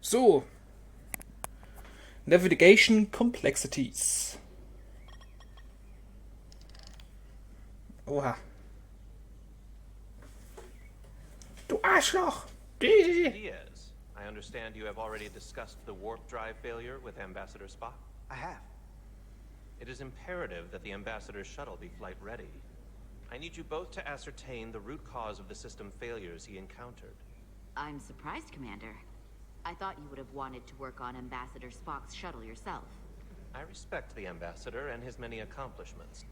So. Navigation Complexities. Oha. Du Arschloch! Diaz, I understand you have already discussed the warp drive failure with Ambassador Spock? I have. It is imperative that the Ambassador's shuttle be flight ready. I need you both to ascertain the root cause of the system failures he encountered. I'm surprised, Commander. I thought you would have wanted to work on Ambassador Spock's shuttle yourself. I respect the Ambassador and his many accomplishments,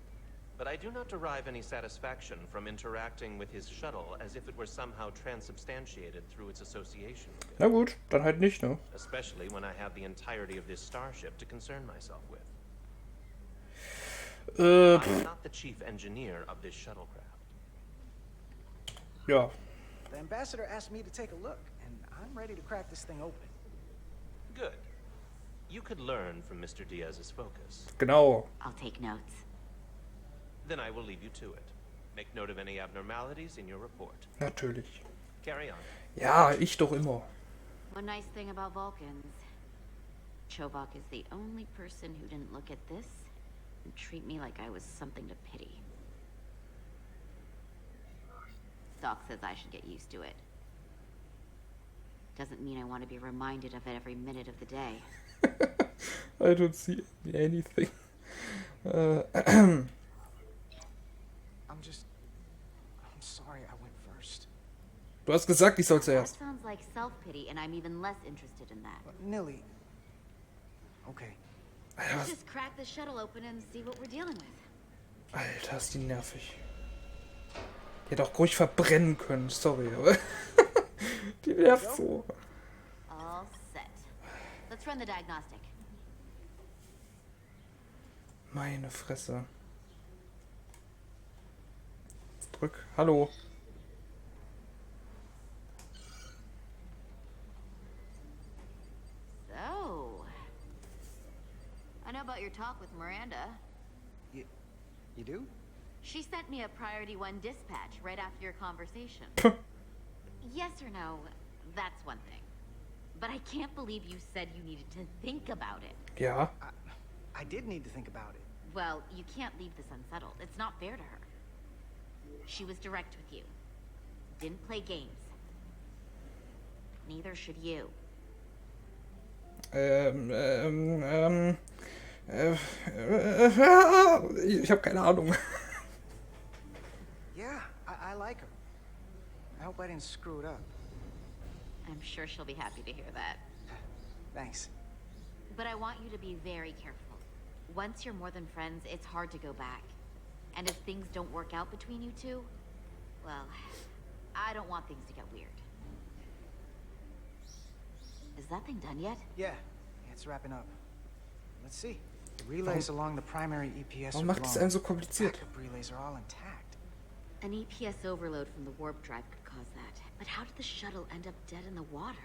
but I do not derive any satisfaction from interacting with his shuttle as if it were somehow transubstantiated through its association with it. Na gut, dann halt nicht, ne? Especially when I have the entirety of this starship to concern myself with. I am not the chief engineer of this shuttlecraft. Ja. The ambassador asked me to take a look, and I'm ready to crack this thing open. Good. You could learn from Mr. Diaz's focus. Genau. I'll take notes. Then I will leave you to it. Make note of any abnormalities in your report. Natürlich. Carry on. Ja, ich doch immer. One nice thing about Vulcans. Chobok is the only person who didn't look at this and treat me like I was something to pity. Doc says I should get used to it. Doesn't mean I want to be reminded of it every minute of the day. I don't see anything. I'm sorry I went first. Du hast gesagt, ich soll That zuerst. sounds like self-pity, and I'm even less interested in that. Nilly. Okay. Alter, Let's just crack the shuttle open and see what we're dealing with. Alter, ist die nervig. Die hätte auch ruhig verbrennen können, sorry, aber die nervt so. All set. Let's run the diagnostic. Meine Fresse. Drück. Hallo. So, I know about your talk with Miranda. You do? She sent me a Priority 1 dispatch right after your conversation. Yes or no, that's one thing. But I can't believe you said you needed to think about it. Ja. I did need to think about it. Well, you can't leave this unsettled. It's not fair to her. She was direct with you. Didn't play games. Neither should you. Ich habe keine Ahnung. Yeah, I like her. I hope I didn't screw it up. I'm sure she'll be happy to hear that. Thanks. But I want you to be very careful. Once you're more than friends, it's hard to go back. And if things don't work out between you two, well, I don't want things to get weird. Is that thing done yet? Yeah, it's wrapping up. Let's see. The relays along the primary EPS Warum are macht es blown. einem so kompliziert? Backup relays are all intact. An EPS overload from the warp drive could cause that. But how did the shuttle end up dead in the water?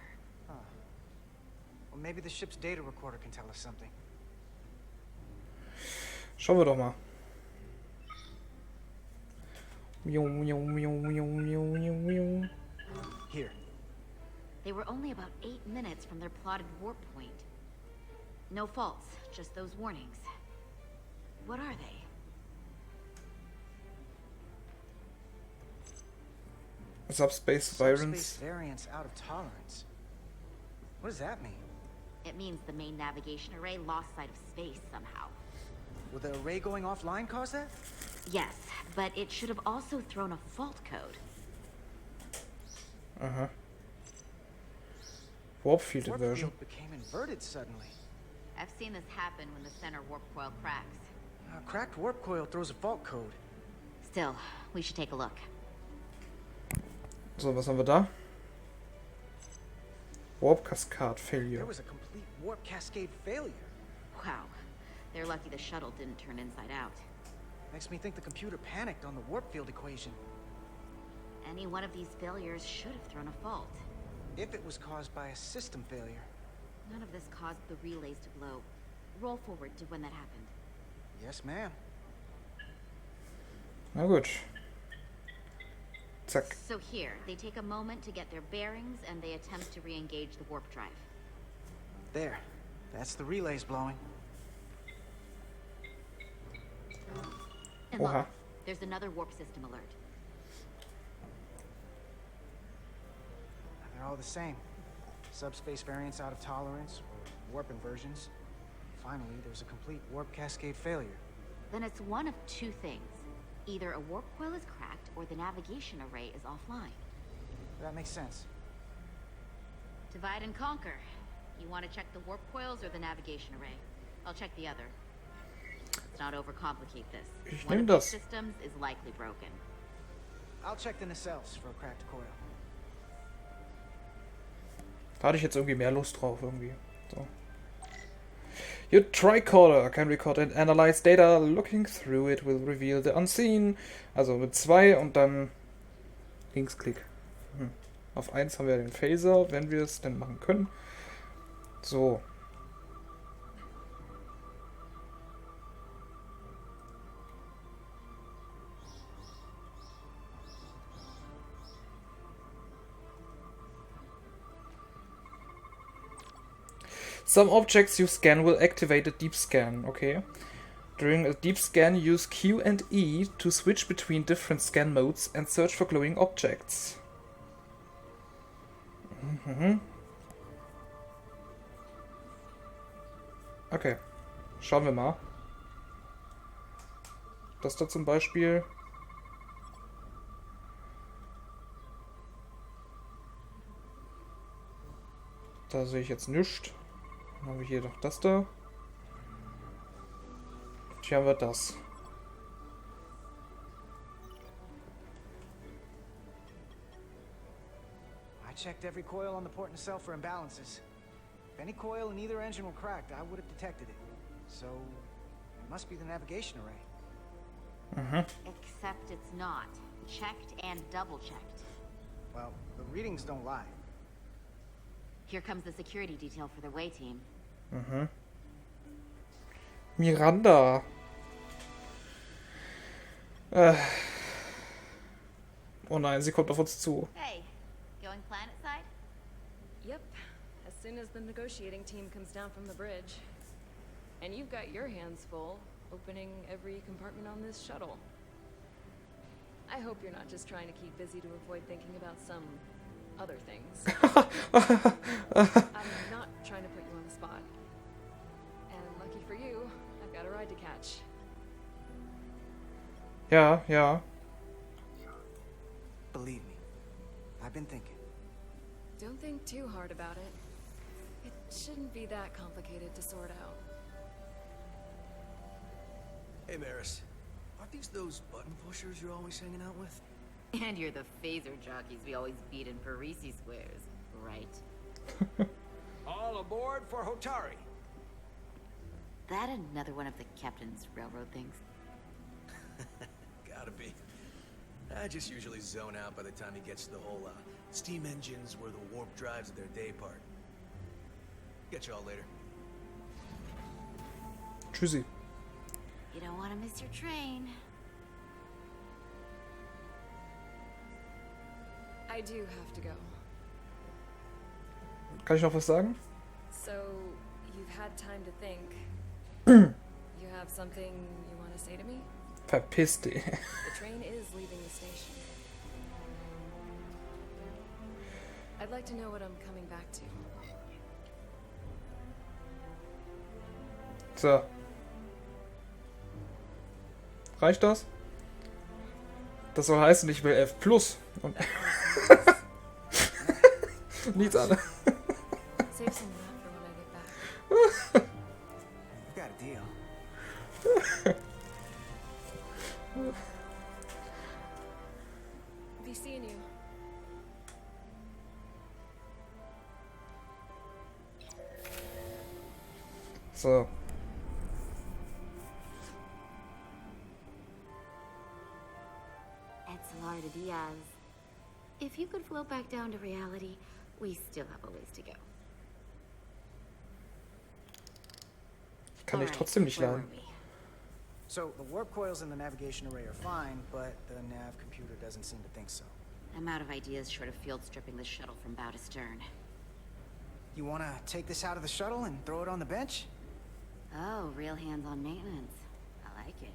Well, maybe the ship's data recorder can tell us something. Schauen wir doch mal. Here. They were only about 8 minutes from their plotted warp point. No faults, just those warnings. What are they? Subspace Subspace Virance. variance out of tolerance. What does that mean? It means the main navigation array lost sight of space somehow. Will the array going offline cause that? Yes, but it should have also thrown a fault code. Aha. Warp field Warp inversion. field became inverted suddenly. I've seen this happen when the center warp coil cracks. A cracked warp coil throws a fault code. Still, we should take a look. So, was haben wir da? Warp Cascade There Failure. was a complete warp cascade failure. Wow, they're lucky the shuttle didn't turn inside out. Makes me think the computer panicked on the warp field equation. Any one of these failures should have thrown a fault. If it was caused by a system failure. None of this caused the relays to blow. Roll forward to when that happened. Yes, ma'am. Na gut. Zack. So here, they take a moment to get their bearings and they attempt to re-engage the warp drive. There. That's the relays blowing. And look, Oha. there's another warp system alert. They're all the same. Subspace variants out of tolerance, or warp inversions. Finally, there's a complete warp cascade failure. Then it's one of two things. Either a warp coil is cracked, or the navigation array is offline. That makes sense. Divide and conquer. You want to check the warp coils or the navigation array? I'll check the other. Let's not overcomplicate this. Ich One nehm of das. these systems is likely broken. I'll check the nacelles for a cracked coil. Da hatte ich jetzt irgendwie mehr Lust drauf irgendwie. So. Your tricorder can record and analyze data. Looking through it will reveal the unseen. Also mit 2 und dann Linksklick. Auf 1 haben wir den Phaser, wenn wir es denn machen können. So. Some objects you scan will activate a deep scan, okay. During a deep scan, use Q and E to switch between different scan modes and search for glowing objects. Okay, schauen wir mal. Das da zum Beispiel. Da sehe ich jetzt nichts. Dann haben wir hier noch das da. Und hier haben wir das. I checked every coil on the port nacelle for imbalances. If any coil in either engine were cracked, I would have detected it. So, it must be the navigation array. Except it's not. Checked and double-checked. Well, the readings don't lie. Here comes the security detail for the way team. Miranda. Oh nein, sie kommt auf uns zu. Hey, going planet side? Yep, as soon as the negotiating team comes down from the bridge. And you've got your hands full, opening every compartment on this shuttle. I hope you're not just trying to keep busy to avoid thinking about some other things. I'm not trying to put you on the spot. And lucky for you, I've got a ride to catch. Ja, ja. Believe me, I've been thinking. Don't think too hard about it. It shouldn't be that complicated to sort out. Hey, Maris. Aren't these those button pushers you're always hanging out with? And you're the phaser jockeys we always beat in Parisi squares, right? All aboard for Hotari. That another one of the captain's railroad things? Gotta be. I just usually zone out by the time he gets to the whole steam engines were the warp drives of their day part. Get y'all later. Tschüssi. You don't want to miss your train. I do have to go. Kann ich noch was sagen? So, you've had time to think. You have something you want to say to me? Verpiss dich. The train is leaving the station. I'd like to know what I'm coming back to. So. Reicht das? Das soll heißen, ich will F+. Und nichts anderes. Save some of that for when I get back. We've got a deal. Be seeing you. So. Excelar Diaz. If you could float back down to reality, we still have a ways to go. Kann ich Alright, trotzdem nicht where were leiden. we? So, the warp coils in the navigation array are fine, but the nav computer doesn't seem to think so. I'm out of ideas short of field stripping the shuttle from bow to stern. You wanna take this out of the shuttle and throw it on the bench? Oh, real hands-on maintenance. I like it.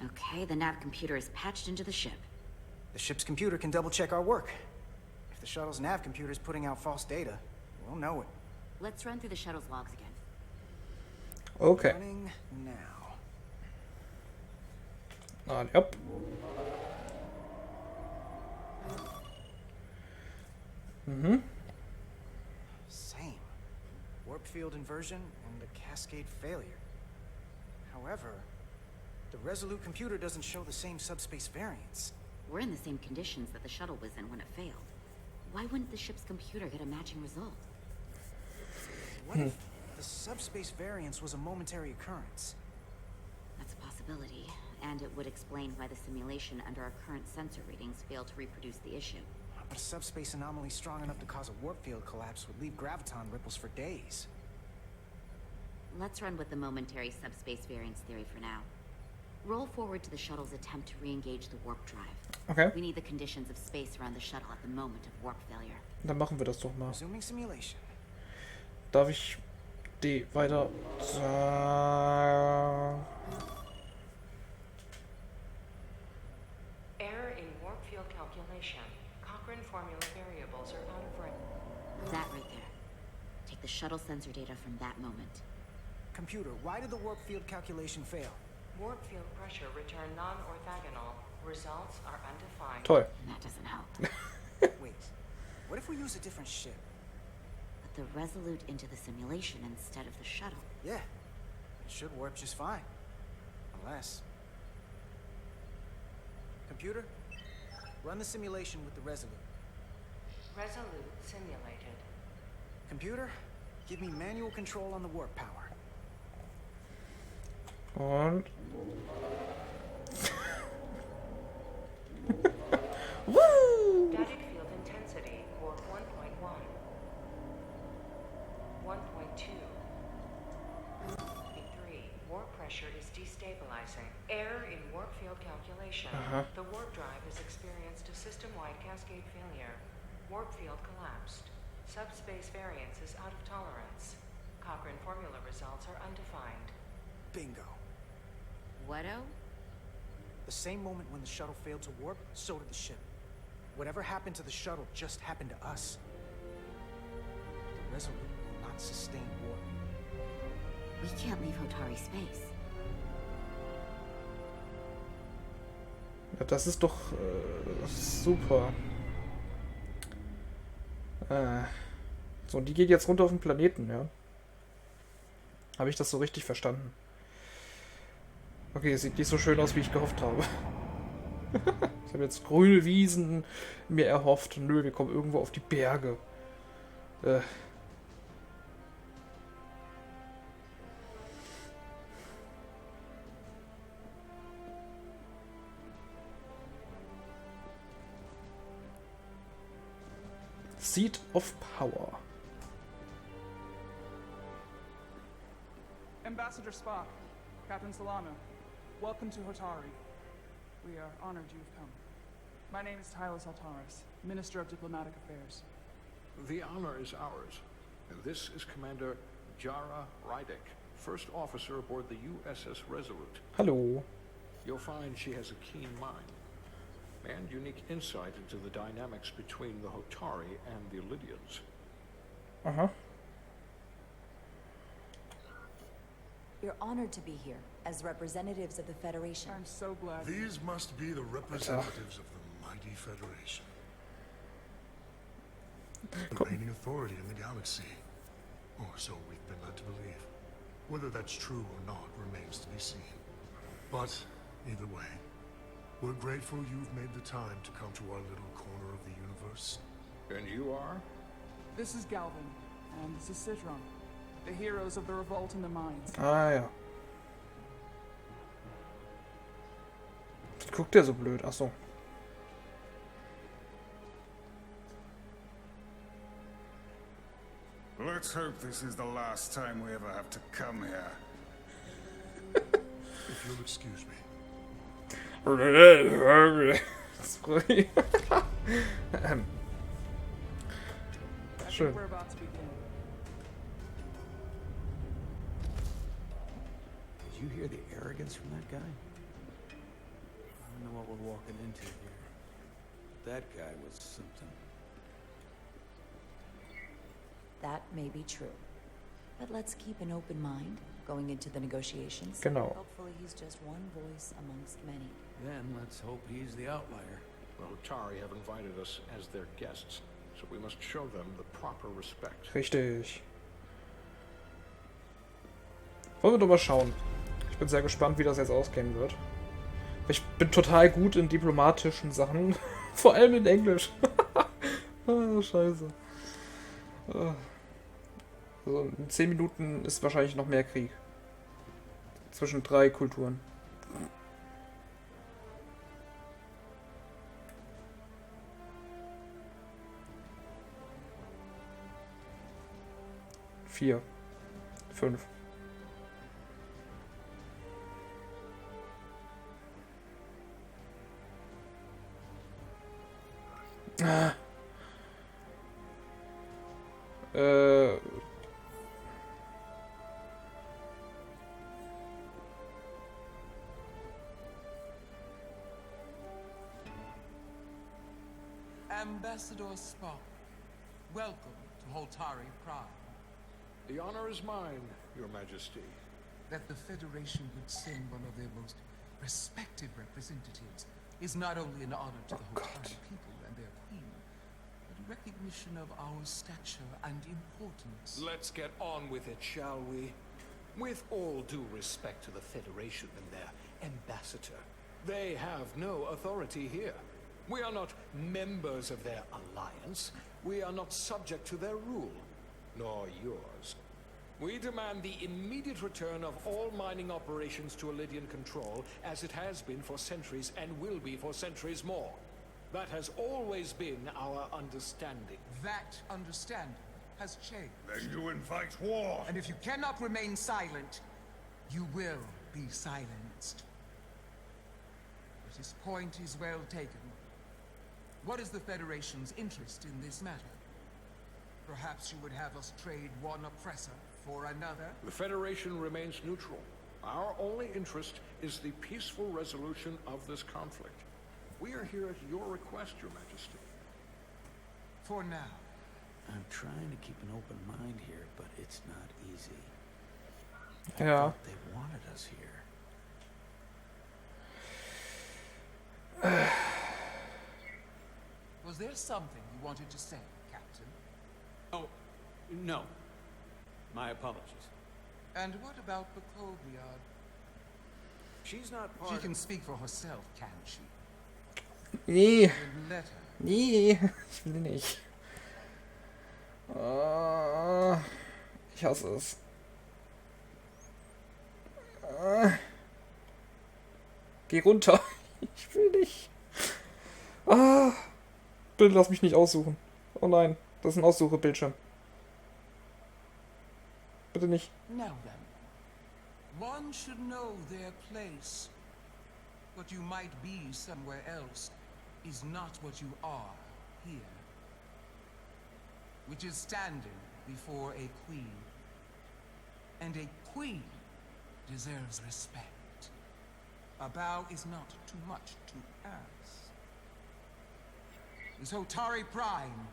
Okay, the nav computer is patched into the ship. The ship's computer can double-check our work. If the shuttle's nav computer is putting out false data, we'll know it. Let's run through the shuttle's logs again. Okay. Running now. Yep. Same. Warp field inversion and the cascade failure. However, the Resolute computer doesn't show the same subspace variance. We're in the same conditions that the shuttle was in when it failed. Why wouldn't the ship's computer get a matching result? What if the subspace variance was a momentary occurrence? That's a possibility, and it would explain why the simulation under our current sensor readings failed to reproduce the issue. But a subspace anomaly strong enough to cause a warp field collapse would leave graviton ripples for days. Let's run with the momentary subspace variance theory for now. Roll forward to the shuttle's attempt to re-engage the warp drive. Okay. We need the conditions of space around the shuttle at the moment of warp failure. Dann machen wir das doch mal. Resuming simulation. Darf ich die weiter... Error in warp field calculation. Cochrane formula variables are out of range. That right there. Take the shuttle sensor data from that moment. Computer, why did the warp field calculation fail? Warp field pressure returned non-orthogonal. Results are undefined. Toll. That doesn't help. Wait, what if we use a different ship? Put the Resolute into the simulation instead of the shuttle. Yeah, it should warp just fine. Unless... Computer, run the simulation with the Resolute. Resolute simulated. Computer, give me manual control on the warp power. Und... Woo! Static field intensity, warp 1.1. 1.2. 3. Warp pressure is destabilizing. Error in warp field calculation. The warp drive has experienced a system-wide cascade failure. Warp field collapsed. Subspace variance is out of tolerance. Cochrane formula results are undefined. Bingo. What-o? The same moment when the shuttle failed to warp, so did the ship. Whatever happened to the shuttle just happened to us. The Resolute will not sustain warp. We can't leave Hotari space. Ja, das ist doch super. So, und die geht jetzt runter auf den Planeten, ja? Habe ich das so richtig verstanden? Okay, es sieht nicht so schön aus, wie ich gehofft habe. Ich habe jetzt grüne Wiesen mir erhofft. Nö, wir kommen irgendwo auf die Berge. Seat of Power. Ambassador Spock, Captain Solano, welcome to Hotari. We are honored you've come. My name is Tyler Saltaris, Minister of Diplomatic Affairs. The honor is ours. And this is Commander Jara Rydick, first officer aboard the USS Resolute. Hallo. You'll find she has a keen mind and unique insight into the dynamics between the Hotari and the Lydians. Aha. We're honored to be here as representatives of the Federation. I'm so glad. These must be the representatives of the mighty Federation. The reigning authority in the galaxy. Or so we've been led to believe. Whether that's true or not remains to be seen. But, either way, we're grateful you've made the time to come to our little corner of the universe. And you are? This is Galvin, and this is Citron, the heroes of the revolt in the mines. Ah ja. Guckt der so blöd? Ach so. Let's hope this is the last time we ever have to come here. If you'll excuse me. Sorry. Schön. We're about to begin. Did you hear the arrogance from that guy? I don't know what we're walking into here. That guy was something. That may be true. But let's keep an open mind going into the negotiations. Genau. Hopefully he's just one voice amongst many. Then let's hope he's the outlier. The Hotari have invited us as their guests, so we must show them the proper respect. Richtig. Wollen wir doch mal schauen. Ich bin sehr gespannt, wie das jetzt ausgehen wird. Ich bin total gut in diplomatischen Sachen. Vor allem in Englisch. Ah, scheiße. Also in 10 Minuten ist wahrscheinlich noch mehr Krieg. Zwischen 3 Kulturen. Vier. 5. Ambassador Spock, welcome to Holtari Prime. The honor is mine, Your Majesty. That the Federation would send one of their most respected representatives is not only an honor to the Holtari people and their queen, but a recognition of our stature and importance. Let's get on with it, shall we? With all due respect to the Federation and their ambassador, they have no authority here. We are not members of their alliance. We are not subject to their rule, nor yours. We demand the immediate return of all mining operations to Elydian control, as it has been for centuries and will be for centuries more. That has always been our understanding. That understanding has changed. Then you invite war. And if you cannot remain silent, you will be silenced. But his point is well taken. What is the Federation's interest in this matter? Perhaps you would have us trade one oppressor for another? The Federation remains neutral. Our only interest is the peaceful resolution of this conflict. We are here at your request, Your Majesty. For now. I'm trying to keep an open mind here, but it's not easy. Ja. They wanted us here. Was there something you wanted to say, Captain? Oh, no. My apologies. And what about Bakogliad? She's not part She of... can speak for herself, can she? Nee. Then let her. Nee. Ich will nicht. Ich hasse es. Geh runter. Ich will nicht. Bitte lass mich nicht aussuchen. Oh nein, das ist ein Aussuchebildschirm. Bitte nicht. Now then, one should know their place. What you might be somewhere else is not what you are here. Which is standing before a queen. And a queen deserves respect. A bow is not too much to ask. Is Hotari Prime,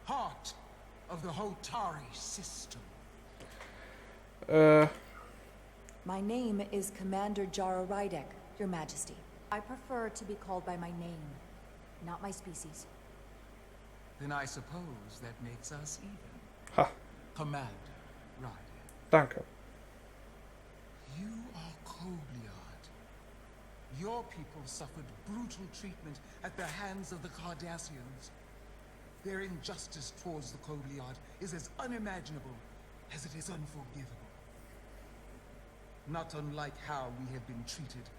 heart of the Hotari system. My name is Commander Jara Rydek, Your Majesty. I prefer to be called by my name, not my species. Then I suppose that makes us even. Ha. Commander Rydek. Danke. You are Kobliard. Your people suffered brutal treatment at the hands of the Cardassians. Their injustice towards the Kobliard is as unimaginable as it is unforgivable. Not unlike how we have been treated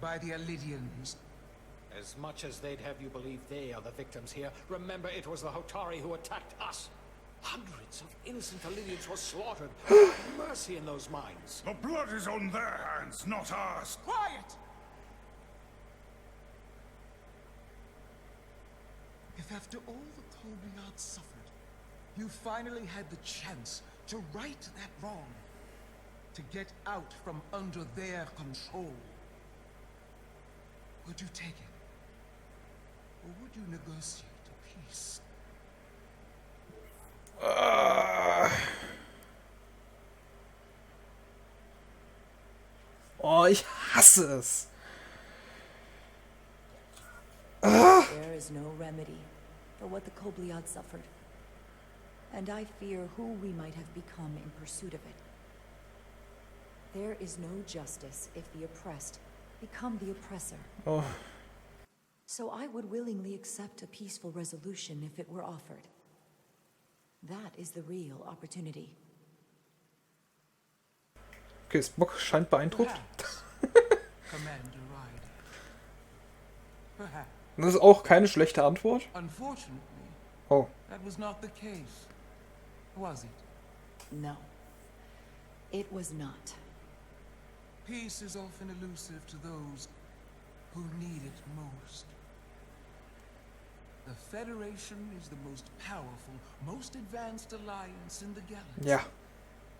by the Elydians. As much as they'd have you believe they are the victims here, remember it was the Hotari who attacked us. Hundreds of innocent Elydians were slaughtered. Mercy in those mines. The blood is on their hands, not ours. Quiet! If after all the Kobliard suffered, You finally had the chance to right that wrong, to get out from under their control. Would you take it? Or would you negotiate a peace? Oh, ich hasse es. There is no remedy for what the Kobliad suffered. And I fear who we might have become in pursuit of it. There is no justice if the oppressed become the oppressor. Oh. So I would willingly accept a peaceful resolution if it were offered. That is the real opportunity. Okay, Spock scheint beeindruckt. Commander Ryder. Perhaps. Das ist auch keine schlechte Antwort. Unfortunately, Oh. that was not the case, was it? No. It was not. Peace is often elusive to those who need it most. The Federation is the most powerful, most advanced alliance in the galaxy. Ja.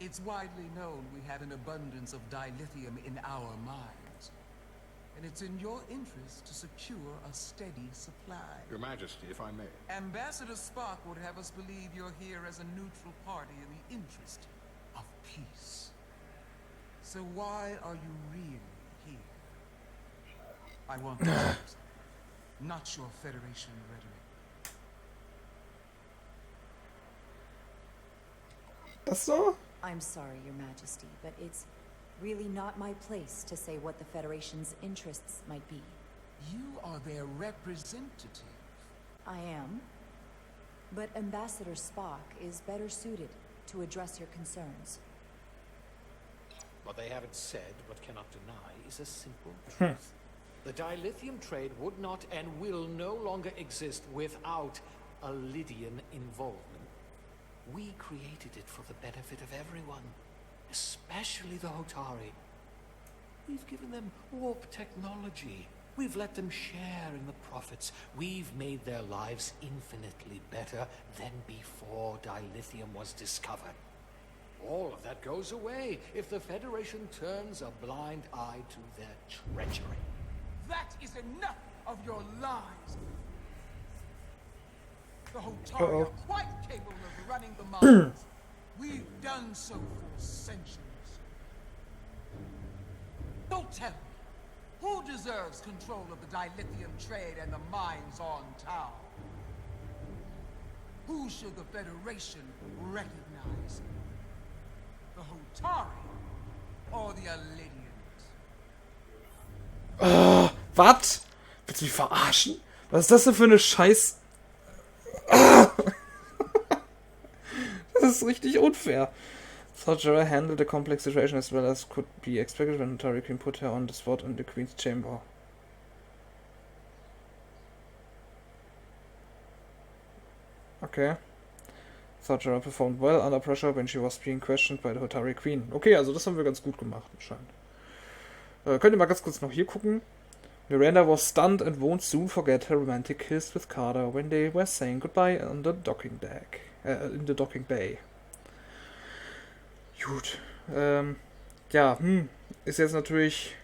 It's widely known we have an abundance of dilithium in our mines. And it's in your interest to secure a steady supply. Your Majesty, if I may. Ambassador Spock would have us believe you're here as a neutral party in the interest of peace. So why are you really here? I want the truth, not your Federation rhetoric. Das so? I'm sorry, Your Majesty, but it's really not my place to say what the Federation's interests might be. You are their representative. I am. But Ambassador Spock is better suited to address your concerns. What they haven't said, but cannot deny, is a simple truth. The dilithium trade would not and will no longer exist without a Lydian involvement. We created it for the benefit of everyone, especially the Hotari. We've given them warp technology. We've let them share in the profits. We've made their lives infinitely better than before dilithium was discovered. All of that goes away if the Federation turns a blind eye to their treachery. That is enough of your lies. The Hotari are quite capable of running the mines. We've done so for centuries. Don't tell me, who deserves control of the dilithium trade and the mines on Tau? Who should the Federation recognize? The Hotari or the Alydians? Was? Willst du mich verarschen? Was ist das denn für eine Scheiß... Das ist richtig unfair. Sargeras handled the complex situation as well as could be expected when Hotari Queen put her on the spot in the Queen's chamber. Okay. Sargeras performed well under pressure when she was being questioned by the Hotari Queen. Okay, also das haben wir ganz gut gemacht anscheinend. Könnt ihr mal ganz kurz noch hier gucken. Miranda was stunned and won't soon forget her romantic kiss with Carter when they were saying goodbye on the docking deck. In the docking bay. Gut. Ja, ist jetzt natürlich...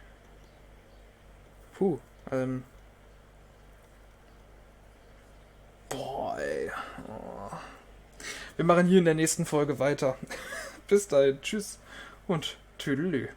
Boah, ey. Oh. Wir machen hier in der nächsten Folge weiter. Bis dahin, tschüss und tüdelü.